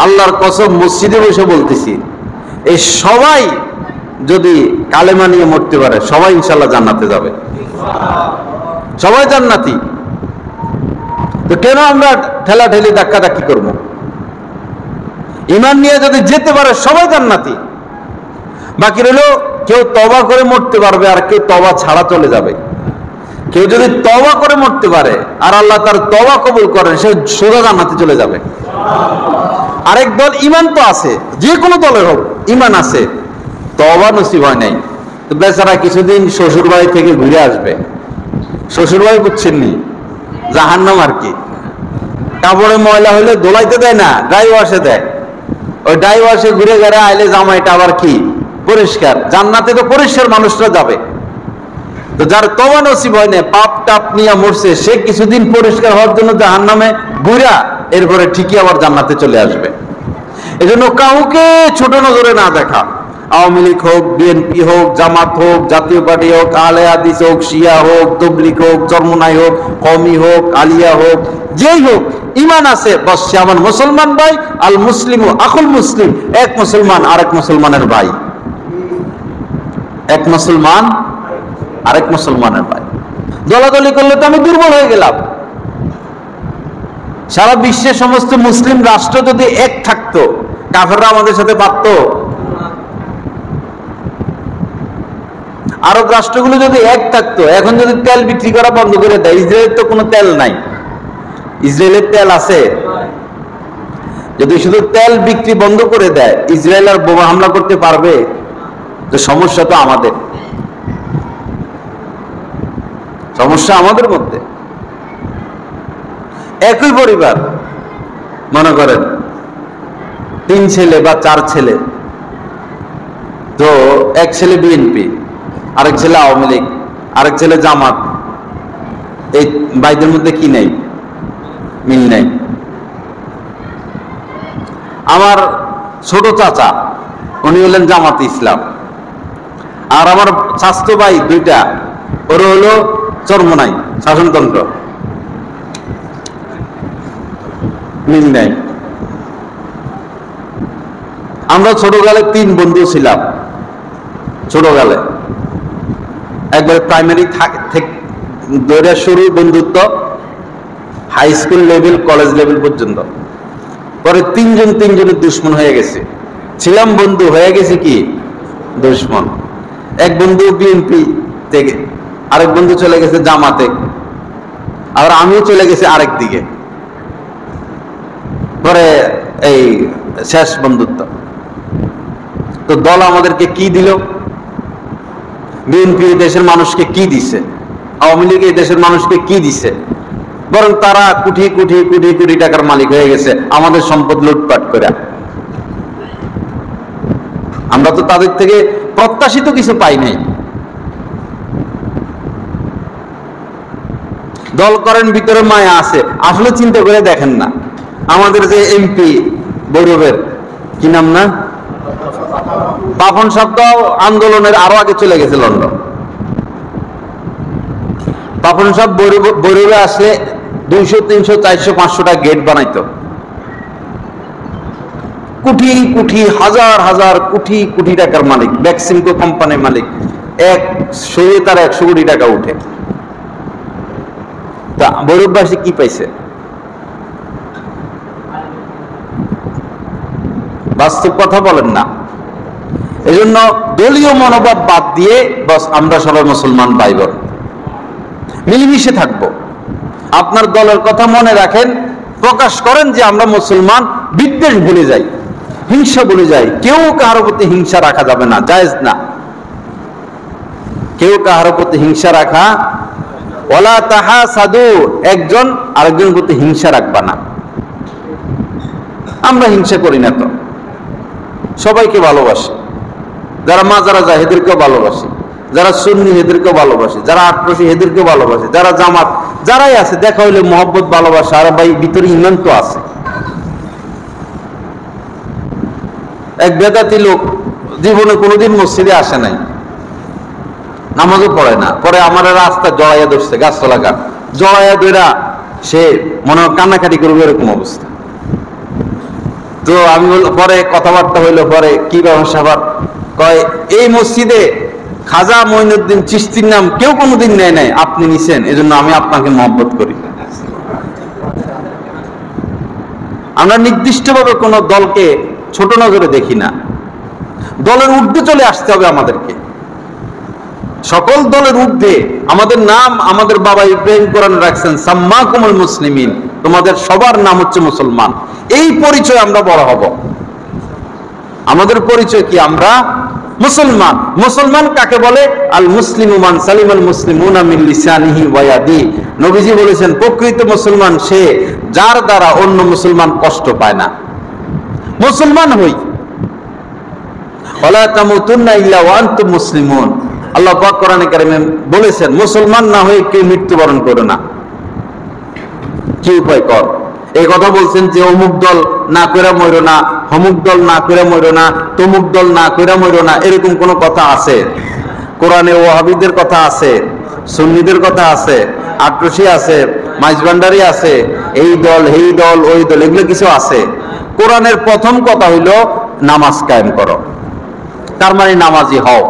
আল্লাহর কসম মসজিদে বসে বলতেছি, এই সবাই যদি কালেমা নিয়ে মরতে পারে সবাই ইনশাল্লাহ জান্নাতে যাবে, সবাই জান্নাতি। তো কেন আমরা ঠেলা ঠেলি ধাক্কা ধাক্কি করবো? ঈমান নিয়ে যদি যেতে পারে সবাই জান্নাতি। বাকি রইল কেউ তওবা করে মরতে পারবে আর কেউ তওবা ছাড়া চলে যাবে। কেউ যদি তওবা করে মরতে পারে আর আল্লাহ তার তওবা কবুল করেন, সে সোজা জান্নাতে চলে যাবে। আরেক দল ঈমান তো আছে, যে কোনো দলের হোক ঈমান আছে, তওবা নসিব হয় নাই, তো বেচারা কিছুদিন শ্বশুর বাড়ি থেকে ঘুরে আসবে। শ্বশুর বাড়ি বুঝছেন নি, জাহান্নাম আর কি। কাপড়ে ময়লা হলে দোলাইতে দেয় না, ড্রাই ওয়াশে দেয়। ওই ড্রাই ওয়াশে ঘুরে ঘুরে আইলে জামাইটা আবার কি পরিষ্কার। জান্নাতে তো পরিষ্কার মানুষরা যাবে। তো যার তওবা নসিব হয় না, পাপ টাপ নিয়ে মরছে, সে কিছুদিন পরিষ্কার হওয়ার জন্য জাহান্নামে ঘুরা এরপরে ঠিকই আবার জান্নাতে চলে আসবে। এজন্য কাউকে ছোট নজরে না দেখা। আওয়ামী লীগ হোক, বিএনপি হোক, জামাত হোক, জাতীয় পার্টি হোক, আহলে হাদিস হোক, শিয়া হোক, তবলিগ হোক, চরমনাই হোক, কওমি হোক, আলিয়া হোক, যেই হোক, ঈমান আছে বস সে আমার মুসলমান ভাই। আল মুসলিমু আখুল মুসলিম, এক মুসলমান আরেক মুসলমানের ভাই, এক মুসলমান আরেক মুসলমানের ভাই। দলাদলি করলে তো আমি দুর্বল হয়ে গেলাম। সারা বিশ্বের সমস্ত মুসলিম রাষ্ট্র যদি এক থাকতো, কাফেররা আমাদের সাথে পারতো? আরব রাষ্ট্রগুলো যদি এক থাকতো, এখন যদি তেল বিক্রি করা বন্ধ করে দেয়, ইসরায়েলের তো কোনো তেল নাই, ইসরায়েলের তেল আছে? যদি শুধু তেল বিক্রি বন্ধ করে দেয়, ইসরায়েল আর বোমা হামলা করতে পারবে? তো সমস্যা তো আমাদের, সমস্যা আমাদের মধ্যে। একই পরিবার, মনে করেন 3 ছেলে বা 4 ছেলে, তো এক ছেলে বিএনপি, আরেক ছেলে আওয়ামী লীগ, আরেক ছেলে জামাত, এই ভাইদের মধ্যে কি নাই? মিল নাই। আমার ছোট চাচা উনি হলেন জামাত ইসলাম, আর আমার স্বাস্থ্য ভাই 2টা, ওরা হলো চরমনাই শাসনতন্ত্র, মিল নাই। আমরা ছোটকালে 3 বন্ধু ছিলাম। ছোটকালে একবার প্রাইমারি থেকে ধরে শুরু বন্ধুত্ব, high school level, college level পর্যন্ত। পরে 3জনের দুশ্মন হয়ে গেছে। ছিলাম বন্ধু, হয়ে গেছে কি দুশ্মন। এক বন্ধু বিএনপি থেকে, আরেক বন্ধু চলে গেছে জামাতে, আর আমিও চলে গেছি আরেক দিকে। পরে এই শেষ বন্ধুত্ব। তো দল আমাদেরকে কি দিল? বিএনপি দেশের মানুষকে কি দিছে? আওয়ামী লীগ এই দেশের মানুষকে কি দিছে? বরং তারা কোটি কোটি কোটি কোটি টাকার মালিক হয়ে গেছে আমাদের সম্পদ লুটপাট করে। আমরা তো তাদের থেকে প্রত্যাশিত কিছু পাই নাই। দল করেন ভিতরে মায়া আছে, আসলে চিন্তা করে দেখেন না। আমাদের যে এমপি বৈরবের কি নাম না, পাপন শব্দ আন্দোলনের আরো আগে চলে গেছে লন্ডন। পাপন সাহেব বৈরবে আসলে 200, 300, 400, 500টা গেট বানাইতো। কোটি কোটি হাজার হাজার কোটি কোটি টাকার মালিক, ভ্যাকসিনকো কোম্পানির মালিক। এক শরীরে তার 100 কোটি টাকা উঠে। তা বৈরববাসী কি পাইছে? বাস্তব কথা বলেন না। এজন্য দলীয় মনোভাব বাদ দিয়ে বস আমরা সবাই মুসলমান ভাই বোন, মিলেমিশে থাকবো। আপনার দলের কথা মনে রাখেন, প্রকাশ করেন যে আমরা মুসলমান, বিদ্বেষ ভুলে যাই, হিংসা ভুলে যাই। কেউ কারো প্রতি হিংসা রাখা যাবে না, জায়েজ না। কেউ কারো প্রতি হিংসা রাখা, ওয়ালা তাহাসাদু, একজন আরেকজনের প্রতি হিংসা রাখবা না। আমরা হিংসা করি না তো, সবাইকে ভালোবাসি। যারা মাজারা যায় এদেরকেও ভালোবাসি, যারা সুন্নি এদেরকেও ভালোবাসি, যারা আটরশি এদেরকেও ভালোবাসি, যারা জামাত যারাই আছে, দেখা হইলে মহব্বত ভালোবাসা। আর ভাই ভিতরে ইমান তো আছে। এক বেদাতি লোক জীবনে কোনোদিন মসজিদে আসে নাই, নামাজও পড়ে না, পরে আমার রাস্তা জড়াইয়া ধরছে, গাছতলা গাছ জড়াইয়া ধরা, সে মনে হয় কান্নাকাটি করবে, এরকম অবস্থা। তো আমি পরে কথাবার্তা হইলো, পরে কি ব্যবসা আবার কয় এই মসজিদে খাজা মঈনুদ্দিন চিশতির নাম কেউ কোনোদিন নেয় নাই, আপনি নিছেন, এজন্য আমি আপনাকে মহব্বত করি। আমরা নির্দিষ্টভাবে কোন দলকে ছোট নজরে দেখি না, দলের ঊর্ধ্বে চলে আসতে হবে আমাদেরকে, সকল দলের ঊর্ধ্বে। আমাদের নাম আমাদের বাবা ইব্রাহিম কোরআন রাখছেন, সাম্মাকুমুল মুসলিমিন, তোমাদের সবার নাম হচ্ছে মুসলমান। এই পরিচয় আমরা বড় হব। আমাদের পরিচয় কি? আমরা মুসলমান। মুসলমান কাকে বলে? আল মুসলিমু মান সালিমাল মুসলিমুনা মিন লিসানিহি ওয়া ইয়াদিহি। নবীজি বলেছেন প্রকৃত মুসলমান সে যার দ্বারা অন্য মুসলমান কষ্ট পায় না। মুসলমান হই, ওয়ালা তামুতুন্না ইল্লা ওয়া আনতুম মুসলিমুন। আল্লাহ পাক কোরআনে কারিমে বলেছেন মুসলমান না হয়ে কেউ মৃত্যুবরণ করো না। কি উপায় কর? এই কথা বলছেন যে অমুক দল না কইরা মরো না, অমুক দল না কইরা মরো না, তমুক দল না কইরা মরো না, এরকম কোন কথা আছে? কোরআনে ওয়াহাবিদের কথা আছে, সুন্নিদের কথা আছে, আটরশি আছে, মাইজভান্ডারি আছে, এই দল এই দল ওই দল, এগুলো কিছু আছে? কোরআনের প্রথম কথা হইল নামাজ কায়েম করো, তার মানে নামাজি হও।